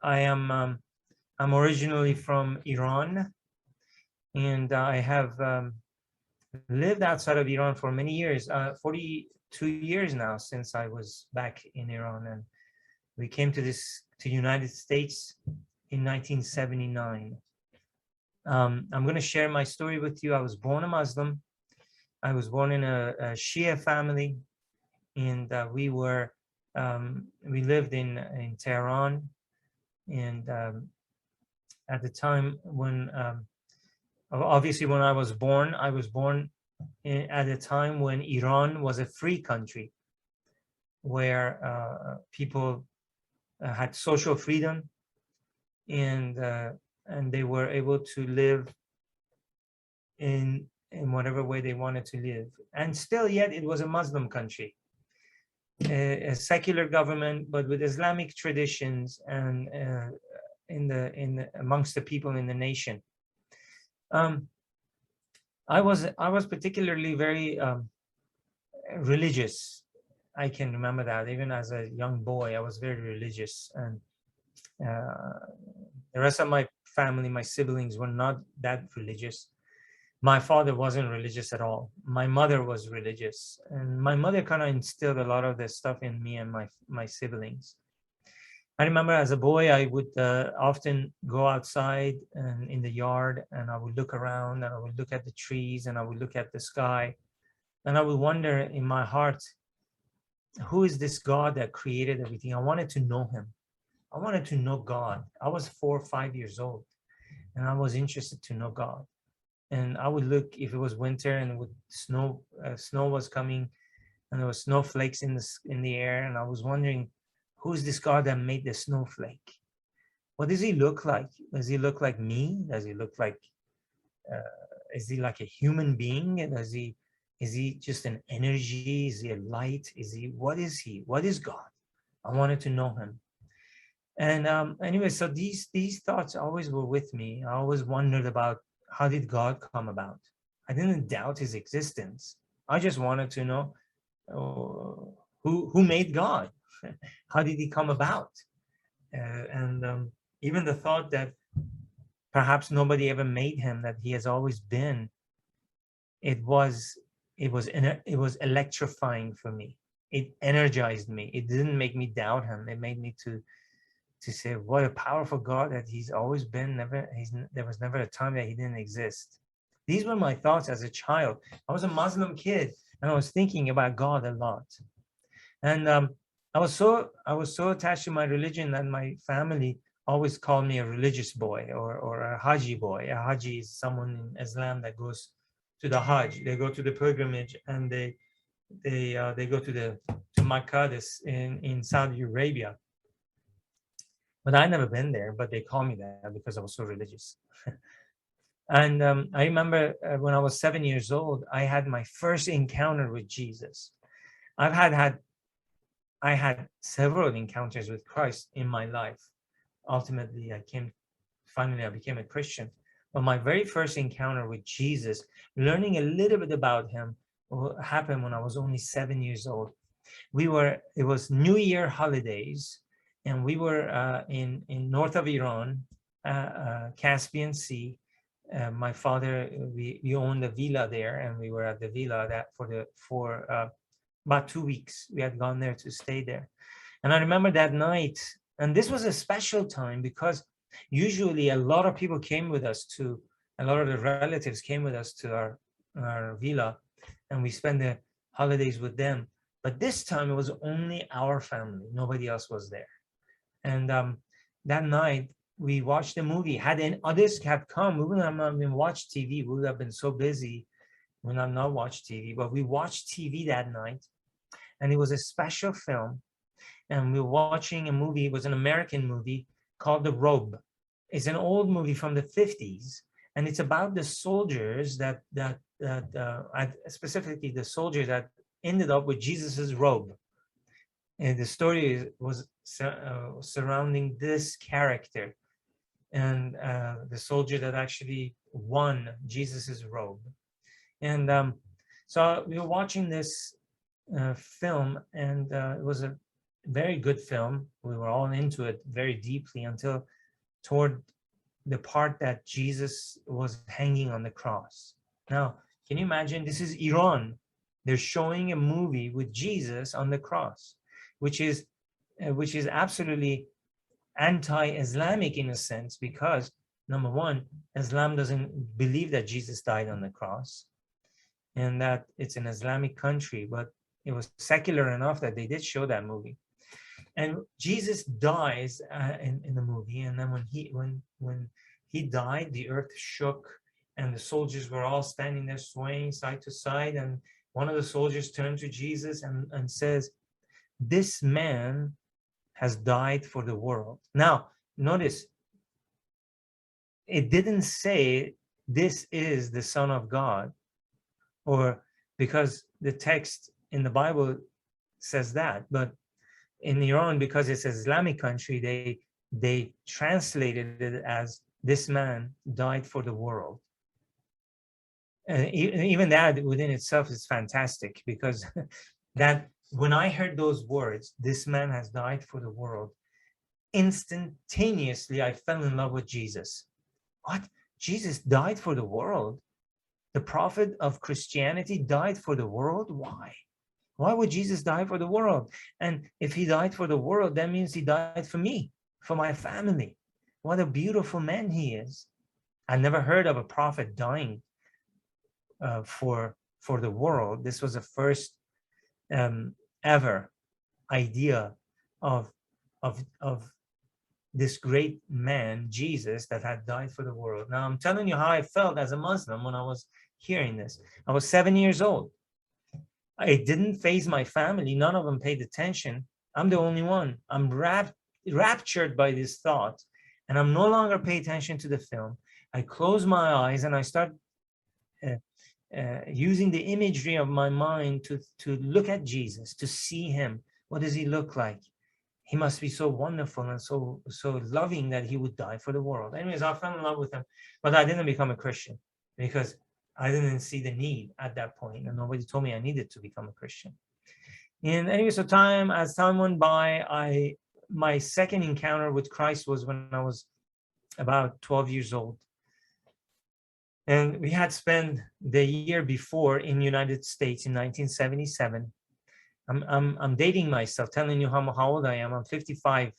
I'm originally from Iran, and I have lived outside of Iran for many years, 42 years now since I was back in Iran, and we came to United States in 1979. I'm going to share my story with you. I was born a Muslim. I was born in a Shia family, and we lived in Tehran, and at the time when obviously when I was born at a time when Iran was a free country where people had social freedom, and they were able to live in whatever way they wanted to live. And still, yet it was a Muslim country, a secular government, but with Islamic traditions and amongst the people in the nation. I was particularly very religious. I can remember that even as a young boy, I was very religious, and the rest of my family, my siblings, were not that religious. My father wasn't religious at all. My mother was religious, and my mother kind of instilled a lot of this stuff in me and my siblings. I remember as a boy, I would often go outside and in the yard, and I would look around, and I would look at the trees, and I would look at the sky, and I would wonder in my heart, who is this God that created everything? I wanted to know him. I wanted to know God. I was 4 or 5 years old, and I was interested to know God. And I would look if it was winter and it would snow was coming, and there was snowflakes in the air, and I was wondering, who's this God that made the snowflake? What does he look like? Does he look like me? Does he look like? Is he like a human being? Is he just an energy? Is he a light? Is he? What is he? What is God? I wanted to know him. And anyway, so these thoughts always were with me. I always wondered about, how did God come about? I didn't doubt his existence. I just wanted to know, who made God? How did he come about? And even the thought that perhaps nobody ever made him, that he has always been, it was it was electrifying for me. It energized me. It didn't make me doubt him. It made me to say, what a powerful God that he's always been. There was never a time that he didn't exist. These were my thoughts as a child. I was a Muslim kid, and I was thinking about God a lot. And I was so attached to my religion that my family always called me a religious boy, or a Haji boy. A Haji is someone in Islam that goes to the Hajj. They go to the pilgrimage, and they go to Makkah, in Saudi Arabia. But I never been there. But they call me that because I was so religious. And I remember when I was 7 years old, I had my first encounter with Jesus. I had several encounters with Christ in my life. Ultimately, finally I became a Christian. But my very first encounter with Jesus, learning a little bit about him, happened when I was only 7 years old. It was New Year holidays, and we were in north of Iran, Caspian Sea. My father, we owned a villa there, and we were at the villa that for about 2 weeks. We had gone there to stay there. And I remember that night, and this was a special time because usually a lot of people came with us a lot of the relatives came with us to our villa, and we spent the holidays with them. But this time it was only our family. Nobody else was there. And that night we watched a movie. Had others had come, we would have not been watched TV. We would have been so busy, we would have not watched TV. But we watched TV that night, and it was a special film. And we were watching a movie. It was an American movie called The Robe. It's an old movie from the 50s, and it's about the soldiers specifically the soldiers that ended up with Jesus's robe. And the story was surrounding this character, and the soldier that actually won Jesus's robe. And so we were watching this film, and it was very good film. We were all into it very deeply until toward the part that Jesus was hanging on the cross. Now, can you imagine? This is Iran. They're showing a movie with Jesus on the cross, which is absolutely anti-Islamic in a sense, because number one, Islam doesn't believe that Jesus died on the cross, and that it's an Islamic country, but it was secular enough that they did show that movie. And Jesus dies in the movie, and then when he died, the earth shook, and the soldiers were all standing there swaying side to side, and one of the soldiers turned to Jesus and says, "This man has died for the world." Now, notice, it didn't say this is the Son of God, or because the text in the Bible says that, but in Iran, because it's an Islamic country, they translated it as this man died for the world. And even that within itself is fantastic, because that when I heard those words, this man has died for the world, instantaneously I fell in love with Jesus. What? Jesus died for the world? The prophet of Christianity died for the world? Why? Why would Jesus die for the world? And if he died for the world, that means he died for me, for my family. What a beautiful man he is. I never heard of a prophet dying for the world. This was the first ever idea of this great man, Jesus, that had died for the world. Now, I'm telling you how I felt as a Muslim when I was hearing this. I was 7 years old. It didn't faze my family. None of them paid attention. I'm the only one. I'm raptured by this thought, and I'm no longer paying attention to the film. I close my eyes and I start using the imagery of my mind to look at Jesus, to see him. What does he look like? He must be so wonderful and so loving that he would die for the world. Anyways, I fell in love with him, but I didn't become a Christian because I didn't see the need at that point, and nobody told me I needed to become a Christian. And anyway, so as time went by, my second encounter with Christ was when I was about 12 years old. And we had spent the year before in the United States in 1977. I'm dating myself, telling you how old I am. I'm 55.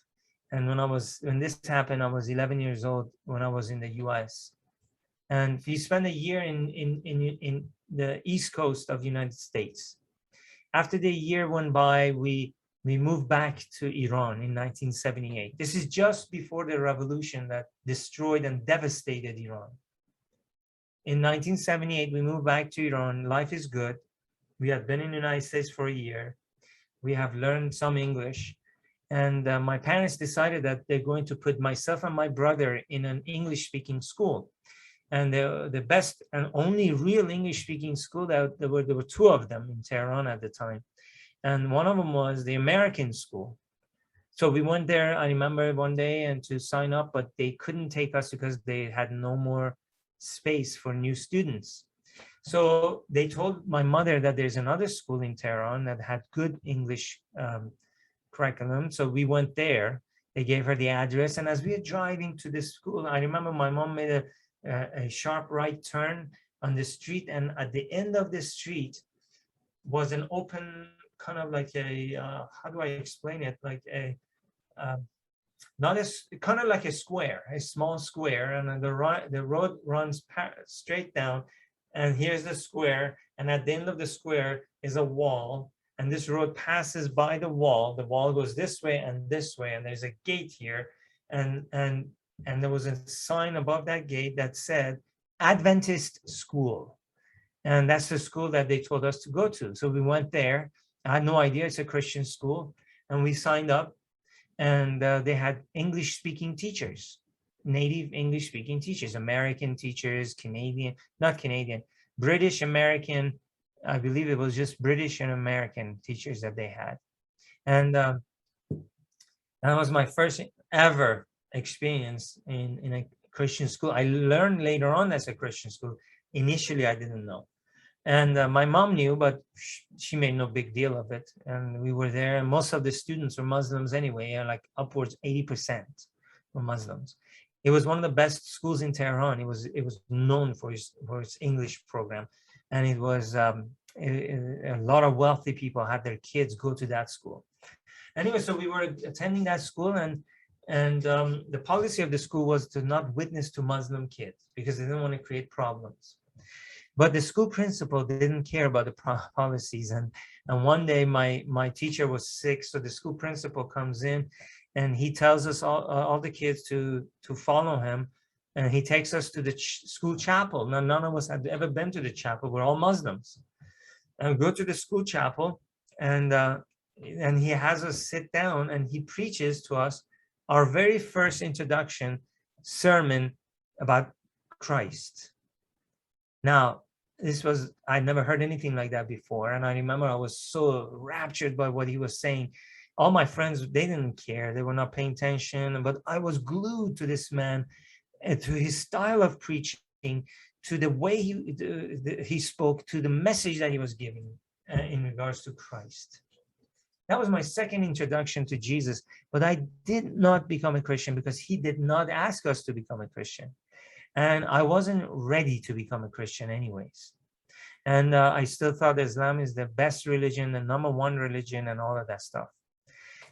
And when this happened, I was 11 years old when I was in the US. And we spent a year in the East Coast of the United States. After the year went by, we moved back to Iran in 1978. This is just before the revolution that destroyed and devastated Iran. In 1978, we moved back to Iran. Life is good. We have been in the United States for a year. We have learned some English. And my parents decided that they're going to put myself and my brother in an English-speaking school. And the best and only real English-speaking school, there were two of them in Tehran at the time. And one of them was the American school. So we went there, I remember one day, and to sign up, but they couldn't take us because they had no more space for new students. So they told my mother that there's another school in Tehran that had good English curriculum. So we went there. They gave her the address. And as we were driving to the school, I remember my mom made a sharp right turn on the street. And at the end of the street was an open, kind of like a, how do I explain it? Like a, not as kind of like a square, a small square, and the road runs straight down, and here's the square, and at the end of the square is a wall, and this road passes by the wall. The wall goes this way, and there's a gate here, and there was a sign above that gate that said Adventist School, and that's the school that they told us to go to. So we went there. I had no idea it's a Christian school, and we signed up. And they had English-speaking teachers, native English-speaking teachers, American teachers, British American. I believe it was just British and American teachers that they had. And that was my first ever experience in a Christian school. I learned later on that's a Christian school. Initially, I didn't know. And my mom knew, but she made no big deal of it. And we were there, and most of the students were Muslims anyway, like upwards 80% were Muslims. It was one of the best schools in Tehran. It was known for its English program, and it was a lot of wealthy people had their kids go to that school. Anyway, so we were attending that school, and the policy of the school was to not witness to Muslim kids because they didn't want to create problems. But the school principal didn't care about the policies, and one day my teacher was sick, so the school principal comes in, and he tells us all the kids to follow him, and he takes us to the school chapel. Now none of us had ever been to the chapel. We're all Muslims, and go to the school chapel, and he has us sit down, and he preaches to us our very first introduction sermon about Christ. Now, I'd never heard anything like that before. And I remember I was so raptured by what he was saying. All my friends, they didn't care. They were not paying attention. But I was glued to this man, to his style of preaching, to the way he spoke, to the message that he was giving in regards to Christ. That was my second introduction to Jesus. But I did not become a Christian because he did not ask us to become a Christian. And I wasn't ready to become a Christian anyways. And I still thought Islam is the best religion, the number one religion, and all of that stuff.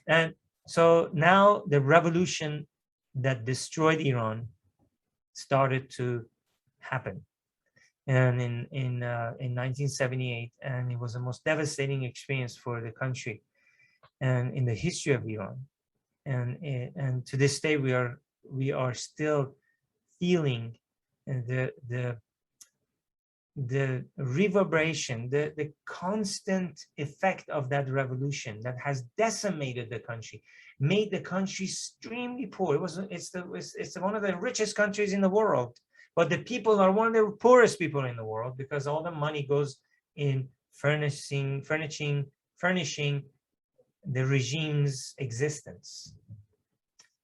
And so now the revolution that destroyed Iran started to happen. And in 1978, and it was the most devastating experience for the country and in the history of Iran. And to this day, we are still feeling the reverberation, the constant effect of that revolution that has decimated the country, made the country extremely poor. It's one of the richest countries in the world, but the people are one of the poorest people in the world because all the money goes in furnishing the regime's existence.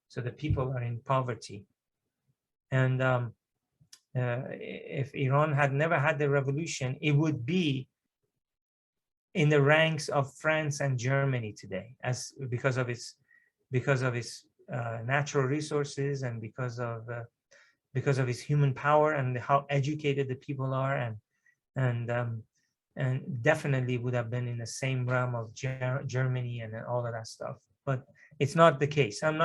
So the people are in poverty. And if Iran had never had the revolution, it would be in the ranks of France and Germany today, because of its natural resources and because of its human power and how educated the people are, and definitely would have been in the same realm of Germany and all of that stuff. But it's not the case. I'm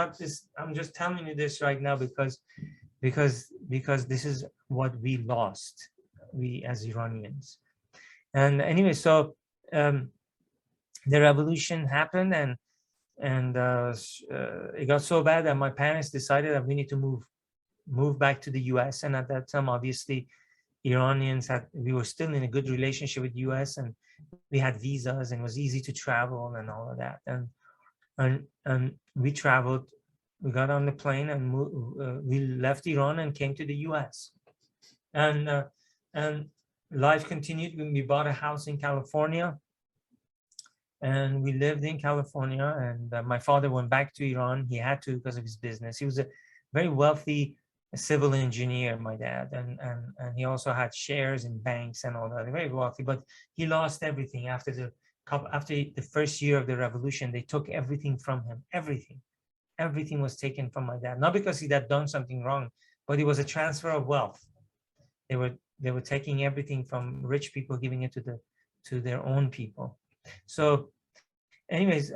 just telling you this right now because this is what we lost, we as Iranians. And anyway, so the revolution happened, and it got so bad that my parents decided that we need to move back to the U.S. And at that time, obviously, we were still in a good relationship with U.S. and we had visas and it was easy to travel and all of that. And we traveled. We got on the plane and we left Iran and came to the U.S. And life continued. We bought a house in California, and we lived in California. And my father went back to Iran. He had to because of his business. He was a very wealthy civil engineer, my dad, and he also had shares in banks and all that. Very wealthy, but he lost everything after the first year of the revolution. They took everything from him. Everything was taken from my dad, not because he had done something wrong, but it was a transfer of wealth. They were taking everything from rich people, giving it to their own people. So anyways,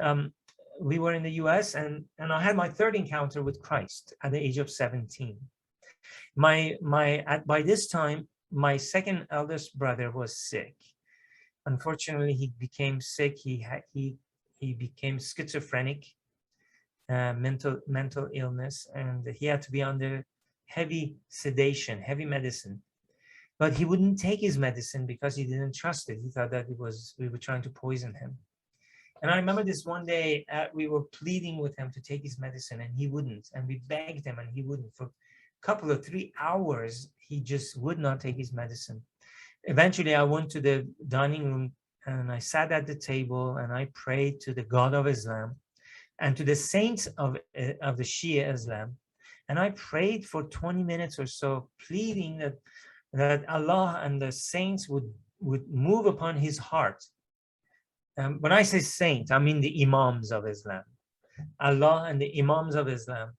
we were in the US, and I had my third encounter with Christ at the age of 17. By this time, my second eldest brother was sick. Unfortunately, he became sick. He became schizophrenic. Mental illness, and he had to be under heavy sedation, heavy medicine. But he wouldn't take his medicine because he didn't trust it. He thought that we were trying to poison him. And I remember this one day, we were pleading with him to take his medicine, and he wouldn't. And we begged him, and he wouldn't. For a couple of 3 hours, he just would not take his medicine. Eventually, I went to the dining room, and I sat at the table, and I prayed to the God of Islam and to the saints of the Shia Islam. And I prayed for 20 minutes or so, pleading that Allah and the saints would move upon his heart. When I say saint, I mean the imams of Islam. Allah and the imams of Islam,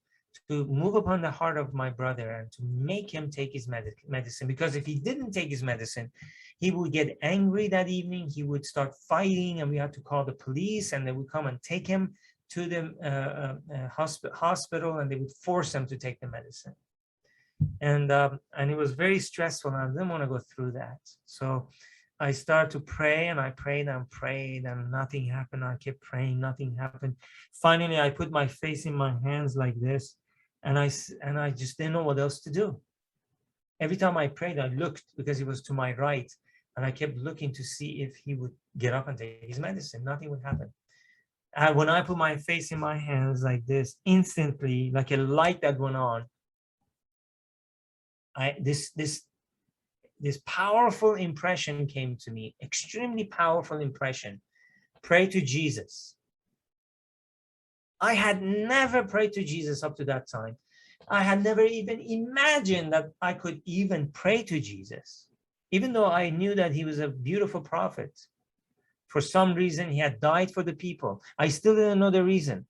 to move upon the heart of my brother and to make him take his medicine. Because if he didn't take his medicine, he would get angry that evening. He would start fighting, and we had to call the police, and they would come and take him to the hospital, and they would force him to take the medicine. And it was very stressful, and I didn't want to go through that. So I started to pray, and I prayed and prayed, and nothing happened. I kept praying, nothing happened. Finally, I put my face in my hands like this, and I just didn't know what else to do. Every time I prayed, I looked, because he was to my right, and I kept looking to see if he would get up and take his medicine. Nothing would happen. And when I put my face in my hands like this, instantly, like a light that went on, this powerful impression came to me, extremely powerful impression. Pray to Jesus. I had never prayed to Jesus up to that time. I had never even imagined that I could even pray to Jesus, even though I knew that he was a beautiful prophet. For some reason, he had died for the people. I still didn't know the reason.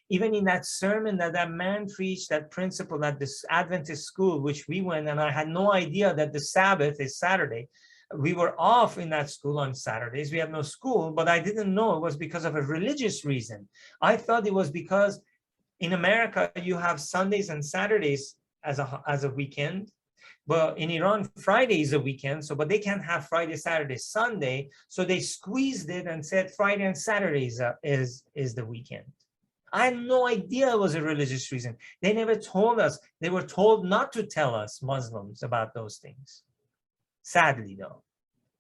Even in that sermon that man preached, that principle at this Adventist school, which we went, and I had no idea that the Sabbath is Saturday. We were off in that school on Saturdays. We had no school, but I didn't know it was because of a religious reason. I thought it was because in America, you have Sundays and Saturdays as a weekend. But in Iran, Friday is a weekend, but they can't have Friday, Saturday, Sunday. So they squeezed it and said Friday and Saturday is the weekend. I had no idea it was a religious reason. They never told us. They were told not to tell us Muslims about those things. Sadly, though,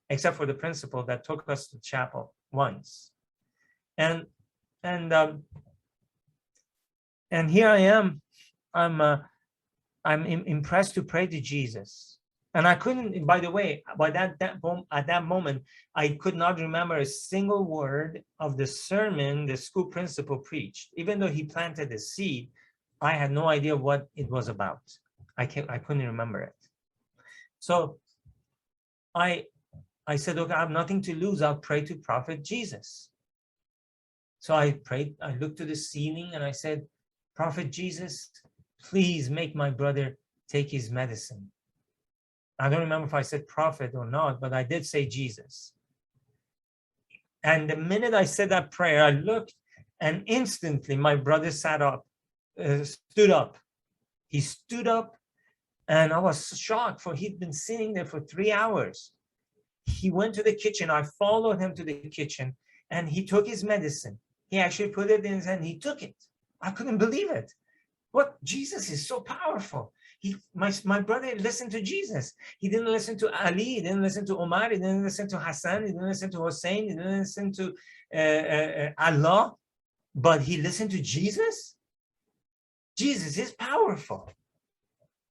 except for the principal that took us to chapel once. And here I am. I'm impressed to pray to Jesus. And I couldn't, by the way, at that moment, I could not remember a single word of the sermon the school principal preached. Even though he planted a seed, I had no idea what it was about. I couldn't remember it. So I said, okay, I have nothing to lose. I'll pray to Prophet Jesus. So I prayed, I looked to the ceiling, and I said, Prophet Jesus, please make my brother take his medicine. I don't remember if I said prophet or not, but I did say Jesus. And the minute I said that prayer, I looked, and instantly my brother stood up. He stood up, and I was shocked, for he'd been sitting there for 3 hours. He went to the kitchen. I followed him to the kitchen, and he took his medicine. He actually put it in his hand. He took it. I couldn't believe it. What? Jesus is so powerful. My brother listened to Jesus. He didn't listen to Ali. He didn't listen to Omar. He didn't listen to Hassan. He didn't listen to Hussein. He didn't listen to Allah. But he listened to Jesus. Jesus is powerful.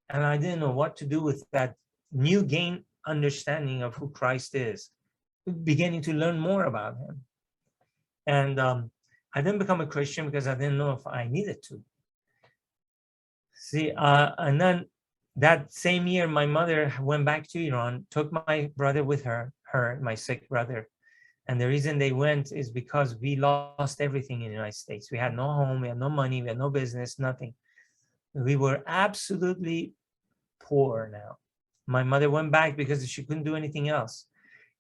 And I didn't know what to do with that new gained understanding of who Christ is, beginning to learn more about him. And I didn't become a Christian because I didn't know if I needed to. See, and then that same year, my mother went back to Iran, took my brother with her, my sick brother. And the reason they went is because we lost everything in the United States. We had no home, we had no money, we had no business, nothing. We were absolutely poor now. My mother went back because she couldn't do anything else.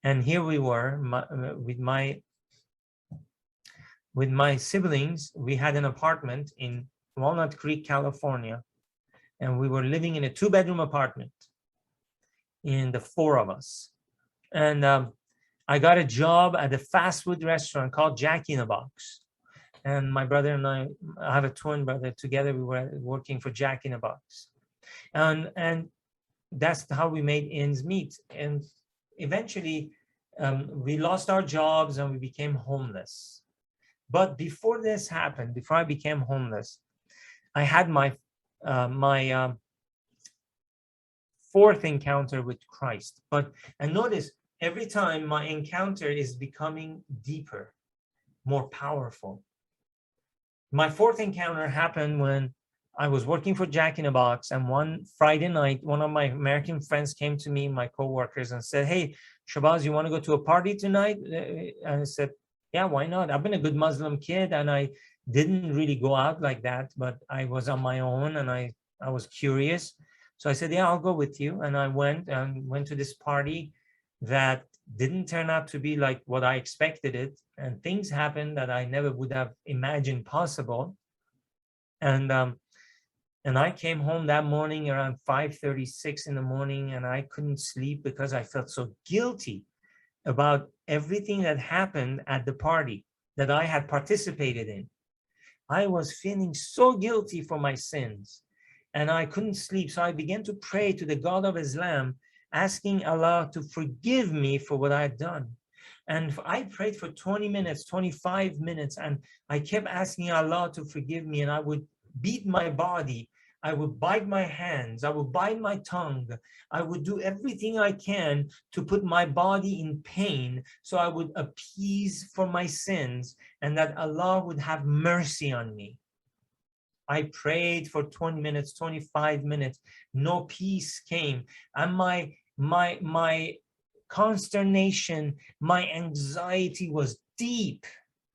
And here we were with my siblings. We had an apartment in Walnut Creek, California. And we were living in a 2-bedroom apartment, in the 4 of us. And I got a job at a fast food restaurant called Jack in a Box. And my brother and I have a twin brother. Together we were working for Jack in a Box. And that's how we made ends meet. And eventually we lost our jobs and we became homeless. But before this happened, before I became homeless, I had my fourth encounter with Christ. And notice, every time my encounter is becoming deeper, more powerful. My fourth encounter happened when I was working for Jack in a Box, and one Friday night, one of my American friends came to me, my coworkers, and said, "Hey, Shahbaz, you want to go to a party tonight?" And I said, "Yeah, why not? I've been a good Muslim kid, and I didn't really go out like that, but I was on my own, and I was curious. So I said, yeah, I'll go with you." And I went to this party that didn't turn out to be like what I expected it, and things happened that I never would have imagined possible. And and I came home that morning around 5:36 in the morning, and I couldn't sleep because I felt so guilty about everything that happened at the party that I had participated in. I was feeling so guilty for my sins, and I couldn't sleep. So I began to pray to the God of Islam, asking Allah to forgive me for what I had done. And I prayed for 20 minutes, 25 minutes, and I kept asking Allah to forgive me. And I would beat my body, I would bite my hands, I would bite my tongue, I would do everything I can to put my body in pain so I would appease for my sins and that Allah would have mercy on me. I prayed for 20 minutes, 25 minutes, no peace came. And my consternation, my anxiety was deep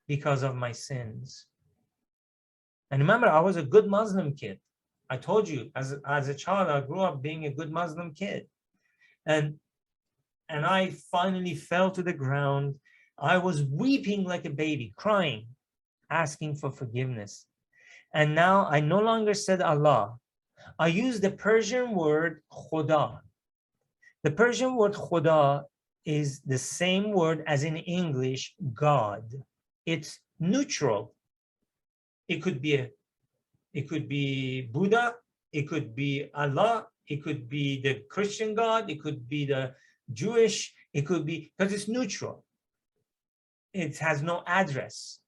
because of my sins. And remember, I was a good Muslim kid. I told you, as a child, I grew up being a good Muslim kid. And I finally fell to the ground. I was weeping like a baby, crying, asking for forgiveness. And now I no longer said Allah. I used the Persian word Khuda. The Persian word Khuda is the same word as in English, God. It's neutral. It could be Buddha, it could be Allah, it could be the Christian God, it could be the Jewish, it could be, because it's neutral. It has no address.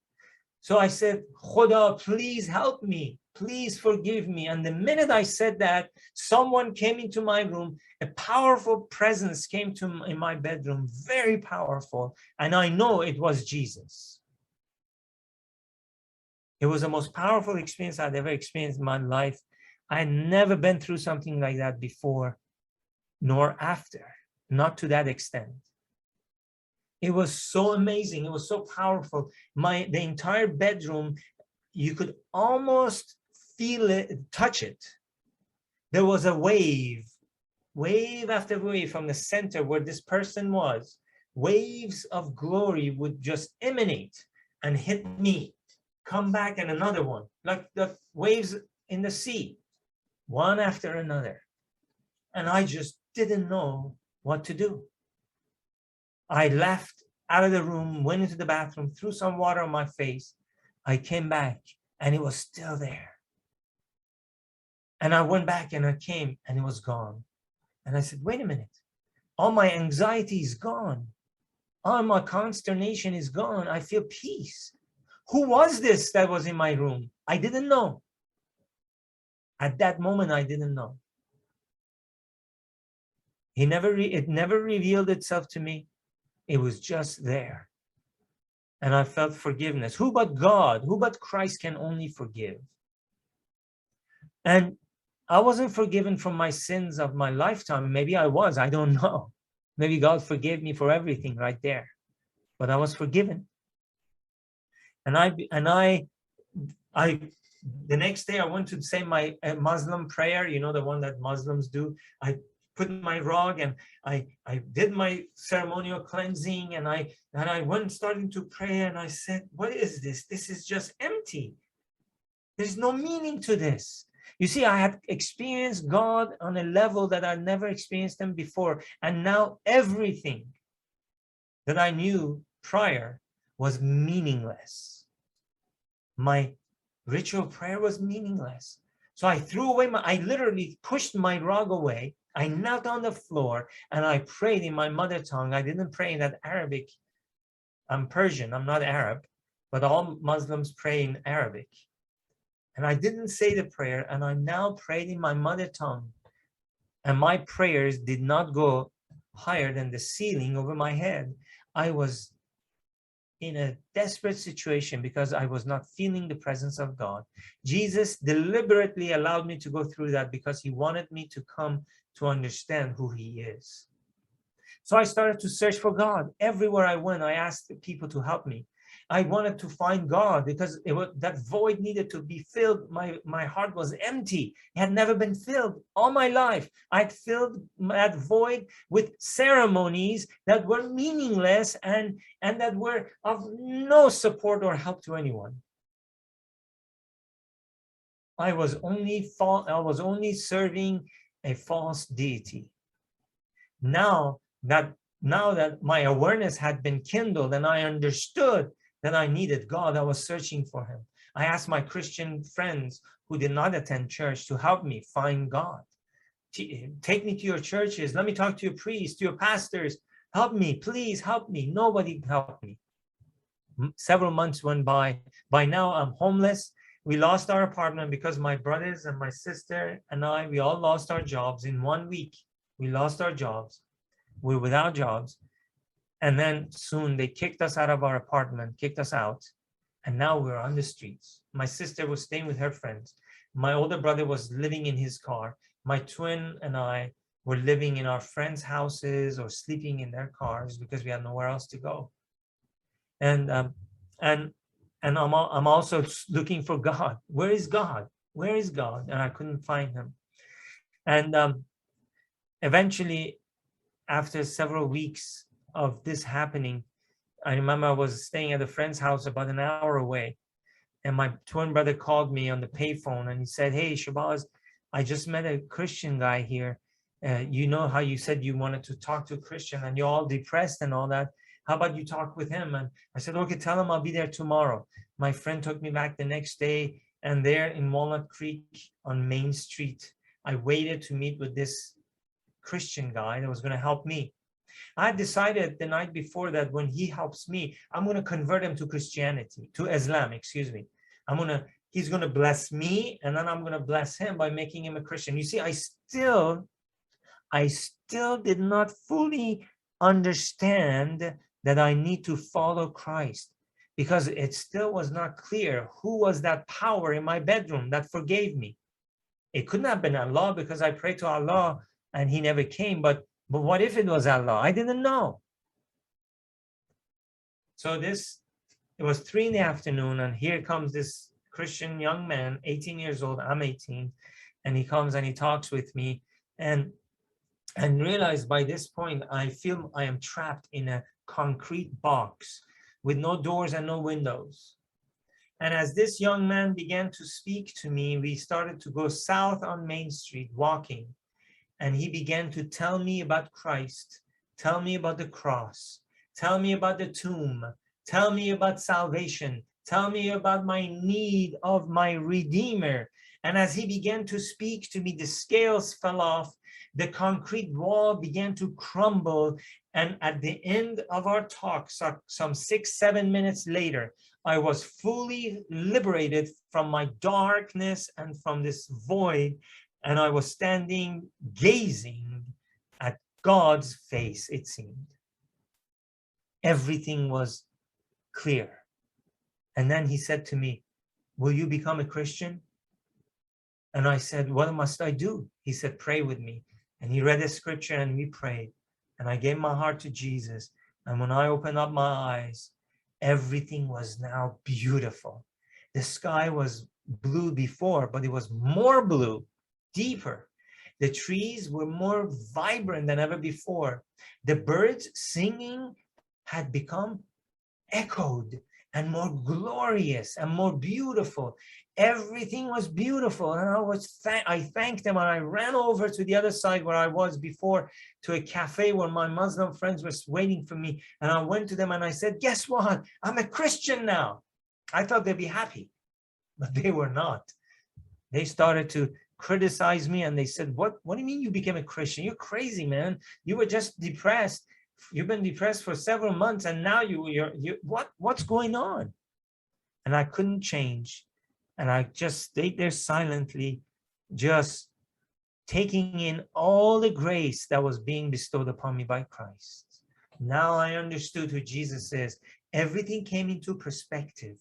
So I said, Khuda, please help me. Please forgive me. And the minute I said that, someone came into my room. A powerful presence came in my bedroom, very powerful. And I know it was Jesus. It was the most powerful experience I'd ever experienced in my life. I had never been through something like that before, nor after, not to that extent. It was so amazing. It was so powerful. The entire bedroom, you could almost feel it, touch it. There was a wave after wave from the center where this person was. Waves of glory would just emanate and hit me. Come back, and another one, like the waves in the sea, one after another. And I just didn't know what to do. I left out of the room, went into the bathroom, threw some water on my face. I came back and it was still there. And I went back and I came and it was gone. And I said, wait a minute, all my anxiety is gone. All my consternation is gone. I feel peace. Who was this that was in my room? I didn't know. At that moment, I didn't know. It never revealed itself to me. It was just there. And I felt forgiveness. Who but God, who but Christ can only forgive? And I wasn't forgiven from my sins of my lifetime. Maybe I was, I don't know. Maybe God forgave me for everything right there. But I was forgiven. And the next day I went to say my Muslim prayer, you know, the one that Muslims do. I put my rug and I did my ceremonial cleansing, and I went starting to pray, and I said, what is this? This is just empty. There's no meaning to this. You see, I had experienced God on a level that I'd never experienced him before. And now everything that I knew prior was meaningless. My ritual prayer was meaningless. So I threw away I literally pushed my rug away. I knelt on the floor and I prayed in my mother tongue. I didn't pray in that Arabic. I'm Persian, I'm not Arab, but all Muslims pray in Arabic. And I didn't say the prayer, and I now prayed in my mother tongue. And my prayers did not go higher than the ceiling over my head. I was in a desperate situation because I was not feeling the presence of God. Jesus deliberately allowed me to go through that because he wanted me to come to understand who he is. So I started to search for God. Everywhere I went, I asked people to help me. I wanted to find God because that void needed to be filled. My heart was empty. It had never been filled all my life. I'd filled that void with ceremonies that were meaningless and that were of no support or help to anyone. I was only serving a false deity. Now that my awareness had been kindled and I understood that I needed God, I was searching for him. I asked my Christian friends who did not attend church to help me find God. Take me to your churches. Let me talk to your priests, to your pastors. Help me, please help me. Nobody helped me. Several months went by. By now, I'm homeless. We lost our apartment because my brothers and my sister and we all lost our jobs in 1 week. We lost our jobs. We're without jobs. And then soon they kicked us out of our apartment, kicked us out. And now we're on the streets. My sister was staying with her friends. My older brother was living in his car. My twin and I were living in our friends' houses or sleeping in their cars because we had nowhere else to go. And I'm also looking for God. Where is God? Where is God? And I couldn't find him. And eventually, after several weeks of this happening, I remember I was staying at a friend's house about an hour away. And my twin brother called me on the payphone and he said, "Hey, Shahbaz, I just met a Christian guy here. You know how you said you wanted to talk to a Christian and you're all depressed and all that. How about you talk with him?" And I said, "Okay, tell him I'll be there tomorrow." My friend took me back the next day, and there in Walnut Creek on Main Street, I waited to meet with this Christian guy that was going to help me. I decided the night before that when he helps me, I'm going to convert him to Christianity, to Islam, excuse me. He's going to bless me, and then I'm going to bless him by making him a Christian. You see, I still did not fully understand that I need to follow Christ because it still was not clear who was that power in my bedroom that forgave me. It couldn't have been Allah because I prayed to Allah and he never came. But what if it was Allah? I didn't know. So it was 3 in the afternoon, and here comes this Christian young man, 18 years old. I'm 18, and he comes and he talks with me, and realize by this point I feel I am trapped in a concrete box with no doors and no windows. And as this young man began to speak to me, we started to go south on Main Street walking. And he began to tell me about Christ, tell me about the cross, tell me about the tomb, tell me about salvation, tell me about my need of my Redeemer. And as he began to speak to me, the scales fell off, the concrete wall began to crumble. And at the end of our talk, some 6-7 minutes later, I was fully liberated from my darkness and from this void. And I was standing gazing at God's face, it seemed. Everything was clear. And then he said to me, "Will you become a Christian?" And I said, "What must I do?" He said, "Pray with me." And he read a scripture and we prayed. And I gave my heart to Jesus. And when I opened up my eyes, everything was now beautiful. The sky was blue before, but it was more blue, deeper. The trees were more vibrant than ever before. The birds singing had become echoed and more glorious and more beautiful. Everything was beautiful, and I thanked them, and I ran over to the other side where I was before, to a cafe where my Muslim friends were waiting for me, and I went to them and I said, "Guess what? I'm a Christian now." I thought they'd be happy, but they were not. They started to criticize me, and they said, what do you mean you became a Christian? You're crazy, man. You were just depressed. You've been depressed for several months, and now what's going on? And I couldn't change. And I just stayed there silently, just taking in all the grace that was being bestowed upon me by Christ. Now I understood who Jesus is. everything came into perspective.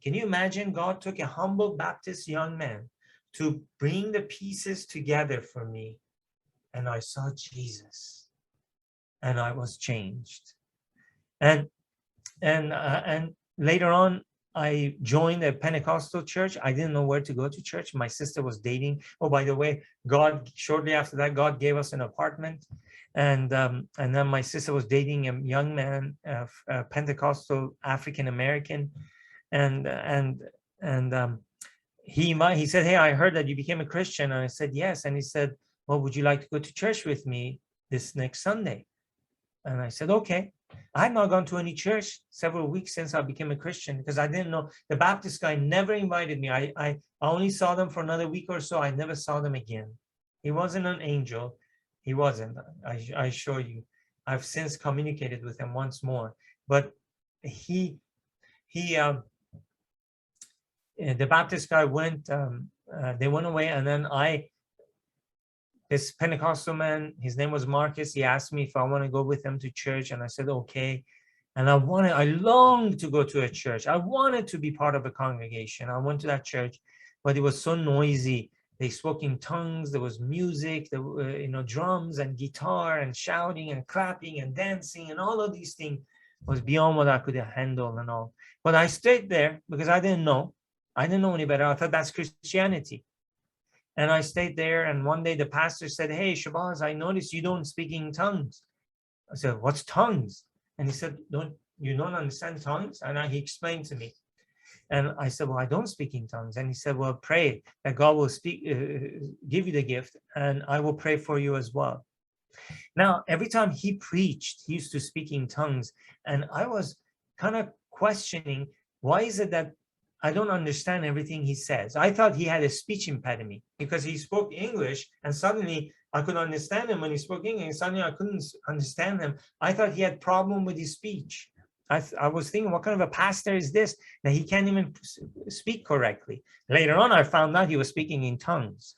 Can you imagine? God took a humble Baptist young man to bring the pieces together for me, and I saw Jesus, and I was changed. And later on, I joined a Pentecostal church. I didn't know where to go to church. My sister was dating. Oh, by the way, God, shortly after that, God gave us an apartment. And then my sister was dating a young man, Pentecostal African American, and he said, "Hey, I heard that you became a Christian." And I said, "Yes." And he said, "Well, would you like to go to church with me this next Sunday?" And I said, "Okay." I had not gone to any church several weeks since I became a Christian, because I didn't know. The Baptist guy never invited me. I only saw them for another week or so. I never saw them again. He wasn't an angel. He wasn't. I assure you. I've since communicated with him once more. But he the Baptist guy went. They went away, and then this Pentecostal man, his name was Marcus. He asked me if I want to go with him to church, and I said okay. And I longed to go to a church. I wanted to be part of a congregation. I went to that church, but it was so noisy. They spoke in tongues. There was music. There were, drums and guitar and shouting and clapping and dancing, and all of these things was beyond what I could handle and all. But I stayed there because I didn't know. I didn't know any better. I thought that's Christianity. And I stayed there, and one day the pastor said, "Hey, Shahbaz, I noticed you don't speak in tongues." I said, "What's tongues?" And he said, "You don't understand tongues?" And he explained to me. And I said, "Well, I don't speak in tongues." And he said, "Well, pray that God will give you the gift, and I will pray for you as well." Now, every time he preached, he used to speak in tongues. And I was kind of questioning, why is it that I don't understand everything he says? I thought he had a speech impediment because he spoke English, and suddenly I could understand him when he spoke English, and suddenly I couldn't understand him. I thought he had problem with his speech. I was thinking, what kind of a pastor is this that he can't even speak correctly? Later on, I found out he was speaking in tongues.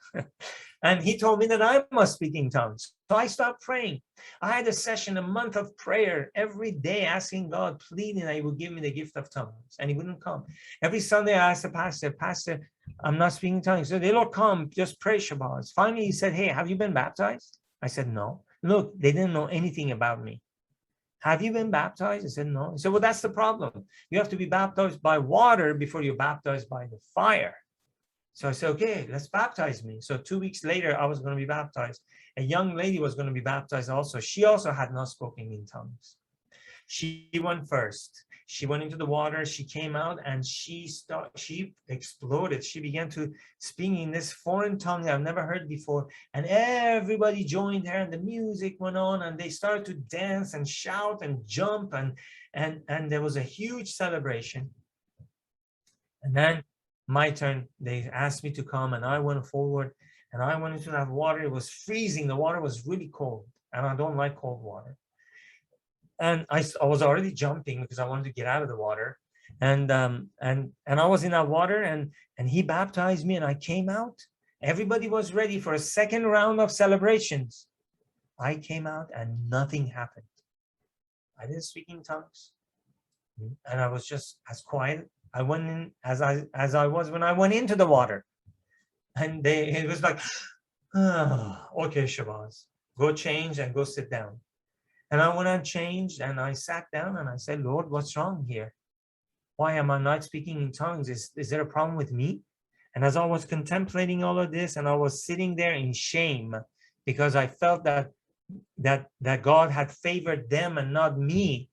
And he told me that I must speak in tongues. So I started praying. I had a session, a month of prayer every day, asking God, pleading that he would give me the gift of tongues. And he wouldn't come. Every Sunday I asked the pastor, I'm not speaking tongues. So they all come, just pray, Shahbaz. Finally, he said, "Hey, have you been baptized?" I said, "No." Look, they didn't know anything about me. "Have you been baptized?" I said, "No." He said, "Well, that's the problem. You have to be baptized by water before you're baptized by the fire." So I said, "Okay, let's baptize me." So 2 weeks later, I was going to be baptized. A young lady was going to be baptized also. She also had not spoken in tongues. She went first. She went into the water. She came out, and she exploded. She began to speak in this foreign tongue I've never heard before. And everybody joined her, and the music went on, and they started to dance and shout and jump, and there was a huge celebration. And then my turn, they asked me to come, and I went forward, and I went into that water. It was freezing. The water was really cold, and I don't like cold water. And I was already jumping because I wanted to get out of the water. And I was in that water, and he baptized me, and I came out. Everybody was ready for a second round of celebrations. I came out, and nothing happened. I didn't speak in tongues, and I was just as quiet. I went in as I was when I went into the water, and it was like, oh, "Okay, Shahbaz, go change and go sit down." And I went and changed, and I sat down, and I said, "Lord, what's wrong here? Why am I not speaking in tongues? Is there a problem with me?" And as I was contemplating all of this, and I was sitting there in shame because I felt that God had favored them and not me,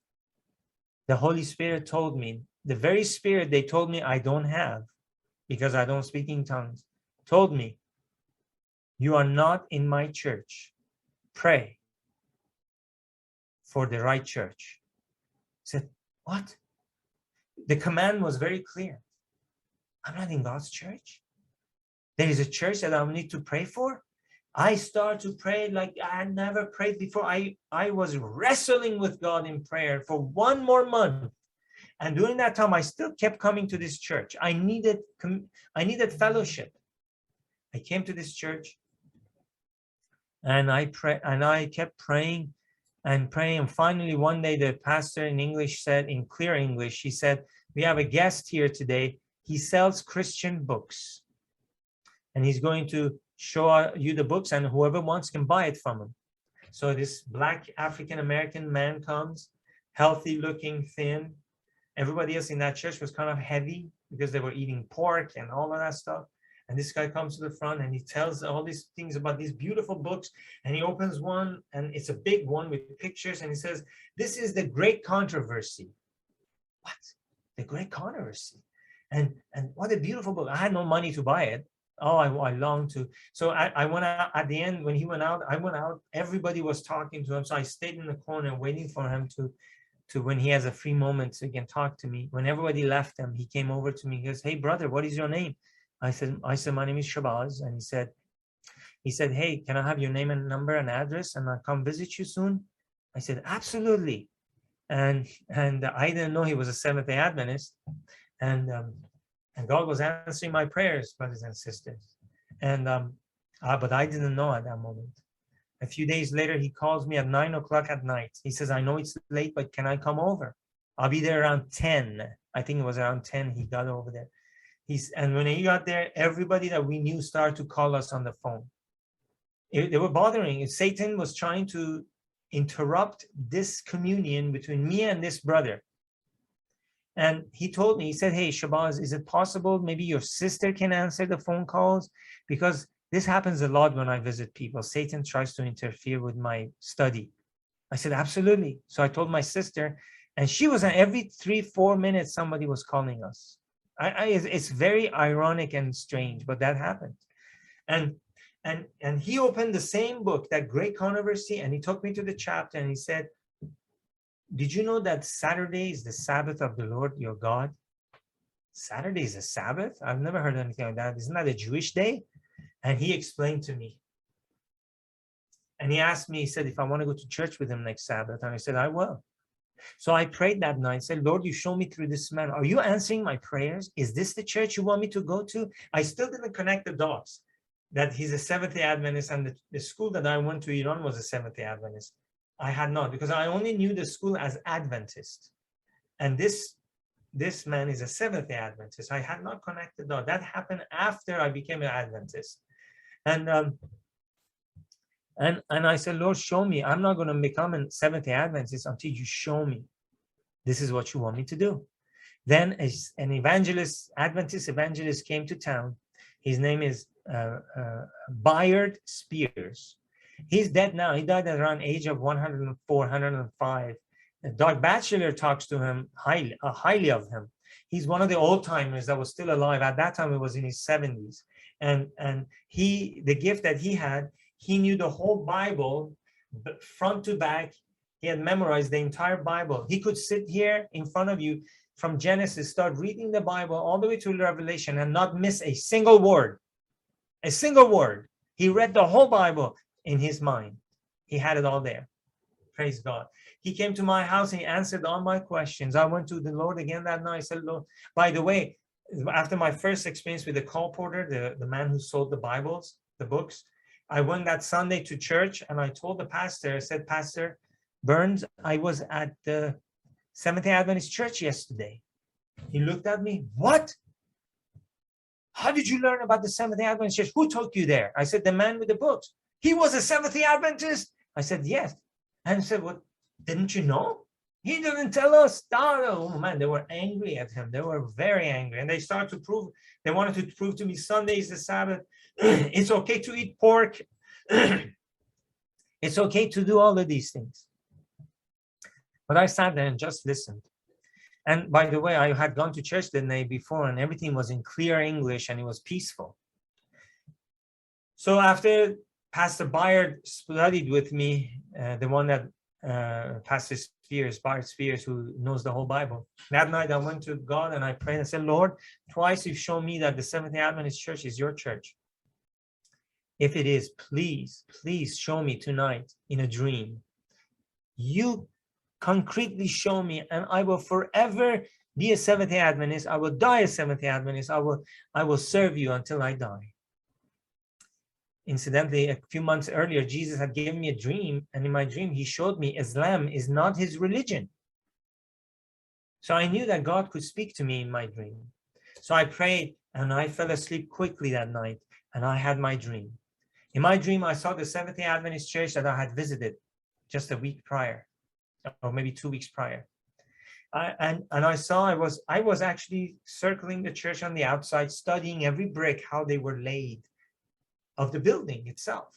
the Holy Spirit told me, the very Spirit they told me I don't have because I don't speak in tongues, told me, "You are not in my church. Pray for the right church." I said, "What?" The command was very clear. I'm not in God's church. There is a church that I need to pray for. I start to pray like I had never prayed before. I was wrestling with God in prayer for 1 more month. And during that time, I still kept coming to this church. I needed fellowship. I came to this church, and I kept praying. and praying. And finally, one day, the pastor in English said, in clear English, he said, "We have a guest here today. He sells Christian books, and he's going to show you the books, and whoever wants can buy it from him." So this black African-American man comes, healthy looking, thin. Everybody else in that church was kind of heavy because they were eating pork and all of that stuff. And this guy comes to the front and he tells all these things about these beautiful books. And he opens one, and it's a big one with pictures. And he says, "This is the Great Controversy." What? The Great Controversy? And what a beautiful book. I had no money to buy it. Oh, I longed to. So I went out at the end. When he went out, I went out. Everybody was talking to him. So I stayed in the corner waiting for him to when he has a free moment so he can talk to me. When everybody left him, he came over to me. He goes, "Hey, brother, what is your name?" I said, "My name is Shahbaz." And he said, "Hey, can I have your name and number and address, and I'll come visit you soon?" I said, "Absolutely." And I didn't know he was a Seventh-day Adventist. And God was answering my prayers, brothers and sisters. And but I didn't know at that moment. A few days later, he calls me at 9 o'clock at night. He says, "I know it's late, but can I come over? I'll be there around 10. I think it was around 10 he got over there. And when he got there, everybody that we knew started to call us on the phone. They were bothering. Satan was trying to interrupt this communion between me and this brother. And he told me, he said, "Hey, Shahbaz, is it possible maybe your sister can answer the phone calls? Because this happens a lot when I visit people. Satan tries to interfere with my study." I said, "Absolutely." So I told my sister, and she was every 3-4 minutes, somebody was calling us. It's very ironic and strange, but that happened. And he opened the same book, that Great Controversy, and he took me to the chapter, and he said, "Did you know that Saturday is the Sabbath of the Lord your God?" Saturday is a Sabbath? I've never heard anything like that. Isn't that a Jewish day? And he explained to me. And he asked me, he said, if I want to go to church with him next Sabbath. And I said, "I will." So I prayed that night, said, "Lord, you show me through this man. Are you answering my prayers? Is this the church you want me to go to?" I still didn't connect the dots that he's a Seventh-day Adventist, and the school that I went to Iran was a Seventh-day Adventist. I had not, because I only knew the school as Adventist. And this man is a Seventh-day Adventist. I had not connected that. That happened after I became an Adventist. And I said, "Lord, show me. I'm not going to become a Seventh-day Adventist until you show me this is what you want me to do." Then an Adventist evangelist came to town. His name is Bayard Spears. He's dead now. He died at around age of 104, 105. Doug Batchelor talks to him highly of him. He's one of the old timers that was still alive. At that time, he was in his 70s. And the gift that he had, he knew the whole Bible, front to back. He had memorized the entire Bible. He could sit here in front of you from Genesis, start reading the Bible all the way to Revelation and not miss a single word. A single word. He read the whole Bible in his mind. He had it all there. Praise God. He came to my house and he answered all my questions. I went to the Lord again that night. I said, "Lord," by the way, after my first experience with the colporteur, the man who sold the Bibles, the books, I went that Sunday to church and I told the pastor, I said, "Pastor Burns, I was at the Seventh-day Adventist church yesterday." He looked at me, "What? How did you learn about the Seventh-day Adventist church? Who took you there?" I said, "The man with the books." "He was a Seventh-day Adventist?" I said, "Yes." And he said, "What? Didn't you know? He didn't tell us." Oh man, they were angry at him. They were very angry. And they started to prove, they wanted to prove to me Sunday is the Sabbath. It's okay to eat pork. It's okay to do all of these things. But I sat there and just listened. And by the way, I had gone to church the night before and everything was in clear English and it was peaceful. So after Pastor Bayard studied with me, the one that Pastor Spears, Bayard Spears, who knows the whole Bible. That night I went to God and I prayed and said, "Lord, twice you've shown me that the Seventh-day Adventist church is your church. If it is, please, please show me tonight in a dream. You concretely show me and I will forever be a Seventh-day Adventist. I will die a Seventh-day Adventist. I will serve you until I die." Incidentally, a few months earlier, Jesus had given me a dream, and in my dream, he showed me Islam is not his religion. So I knew that God could speak to me in my dream. So I prayed, and I fell asleep quickly that night, and I had my dream. In my dream, I saw the Seventh-day Adventist church that I had visited just a week prior, or maybe 2 weeks prior. And I saw I was actually circling the church on the outside, studying every brick, how they were laid of the building itself.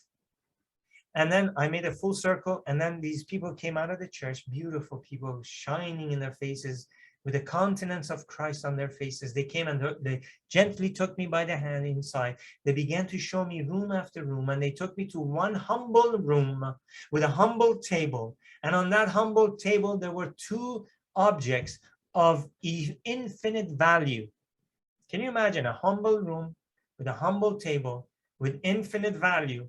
And then I made a full circle, and then these people came out of the church, beautiful people, shining in their faces, with the countenance of Christ on their faces. They came and they gently took me by the hand inside. They began to show me room after room, and they took me to one humble room with a humble table. And on that humble table, there were two objects of infinite value. Can you imagine a humble room with a humble table with infinite value?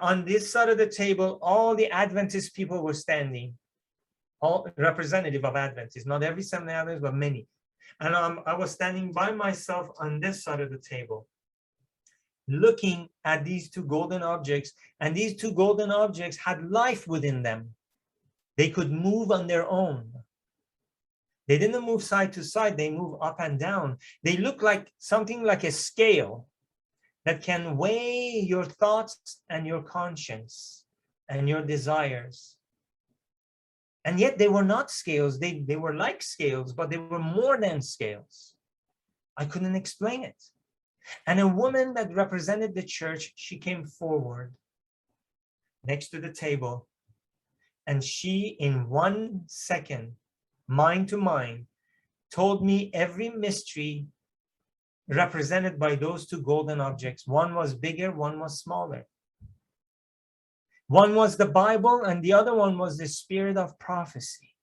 On this side of the table, all the Adventist people were standing, all representative of Adventists, not every Seventh-day Adventist, but many. And I was standing by myself on this side of the table, looking at these two golden objects, and these two golden objects had life within them. They could move on their own. They didn't move side to side, they move up and down. They look like something like a scale that can weigh your thoughts and your conscience and your desires. And yet they were not scales. They were like scales, but they were more than scales. I couldn't explain it. And a woman that represented the church, she came forward next to the table, and she, in 1 second, mind to mind, told me every mystery represented by those two golden objects. One was bigger, one was smaller. One was the Bible, and the other one was the spirit of prophecy.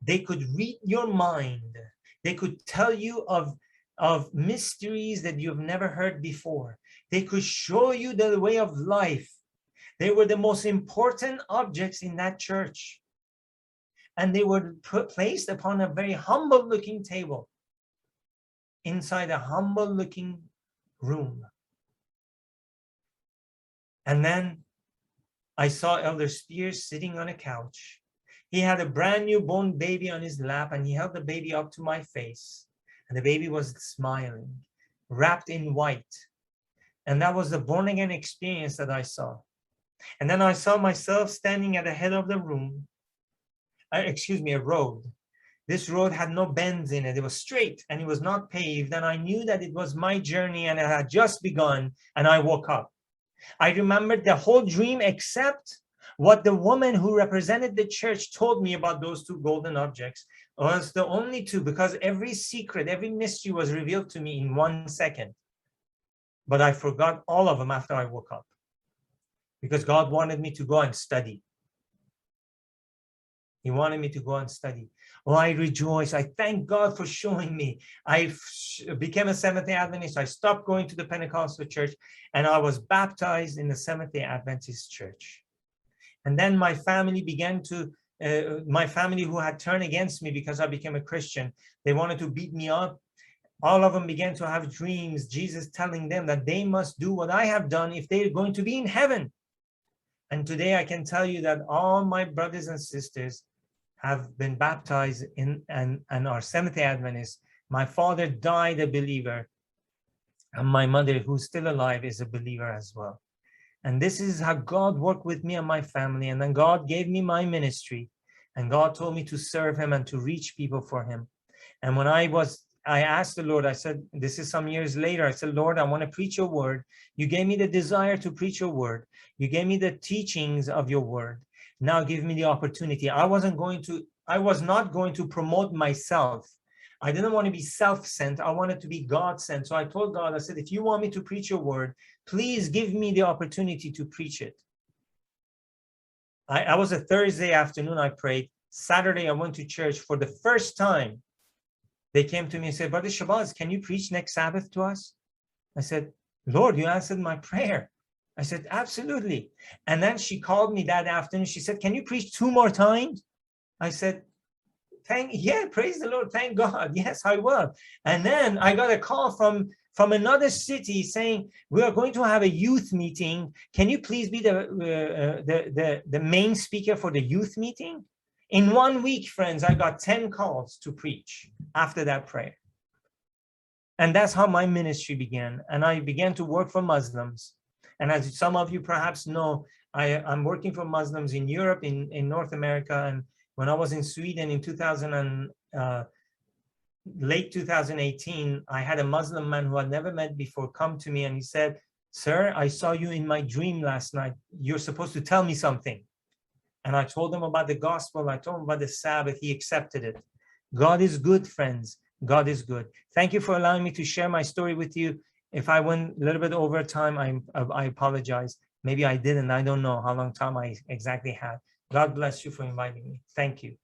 They could read your mind. They could tell you of mysteries that you've never heard before. They could show you the way of life. They were the most important objects in that church. And they were placed upon a very humble-looking table inside a humble-looking room. And then I saw Elder Spears sitting on a couch. He had a brand new born baby on his lap, and he held the baby up to my face. And the baby was smiling, wrapped in white. And that was the born-again experience that I saw. And then I saw myself standing at the head of the room, a road. This road had no bends in it. It was straight and it was not paved. And I knew that it was my journey and it had just begun, and I woke up. I remembered the whole dream except what the woman who represented the church told me about those two golden objects. Was the only two, because every secret, every mystery was revealed to me in 1 second. But I forgot all of them after I woke up, because God wanted me to go and study. He wanted me to go and study. Oh, I rejoice. I thank God for showing me. I became a Seventh-day Adventist. I stopped going to the Pentecostal church, and I was baptized in the Seventh-day Adventist church. And then my family began to, my family who had turned against me because I became a Christian, they wanted to beat me up. All of them began to have dreams, Jesus telling them that they must do what I have done if they're going to be in heaven. And today I can tell you that all my brothers and sisters have been baptized in and are Seventh-day Adventists. My father died a believer, and my mother, who's still alive, is a believer as well. And this is how God worked with me and my family. And then God gave me my ministry, and God told me to serve him and to reach people for him. And when I asked the Lord, I said, this is some years later, I said, Lord, I want to preach your word. You gave me the desire to preach your word. You gave me the teachings of your word. Now give me the opportunity. I was not going to promote myself. I didn't want to be self-sent. I wanted to be God-sent. So I told God, I said, if you want me to preach your word, please give me the opportunity to preach it. I was a Thursday afternoon, I prayed. Saturday, I went to church for the first time. They came to me and said, Brother Shahbaz, can you preach next Sabbath to us? I said, Lord, you answered my prayer. I said, absolutely. And then she called me that afternoon. She said, can you preach 2 more times? I said, praise the Lord. Thank God. Yes, I will. And then I got a call from from another city saying, we are going to have a youth meeting. Can you please be the main speaker for the youth meeting? In 1 week, friends, I got 10 calls to preach after that prayer. And that's how my ministry began. And I began to work for Muslims. And as some of you perhaps know, I'm working for Muslims in Europe, in North America. And when I was in Sweden in late 2018, I had a Muslim man who I'd never met before come to me, and he said, sir, I saw you in my dream last night. You're supposed to tell me something. And I told him about the gospel. I told him about the Sabbath. He accepted it. God is good, friends. God is good. Thank you for allowing me to share my story with you. If I went a little bit over time, I apologize. Maybe I didn't. I don't know how long time I exactly had. God bless you for inviting me. Thank you.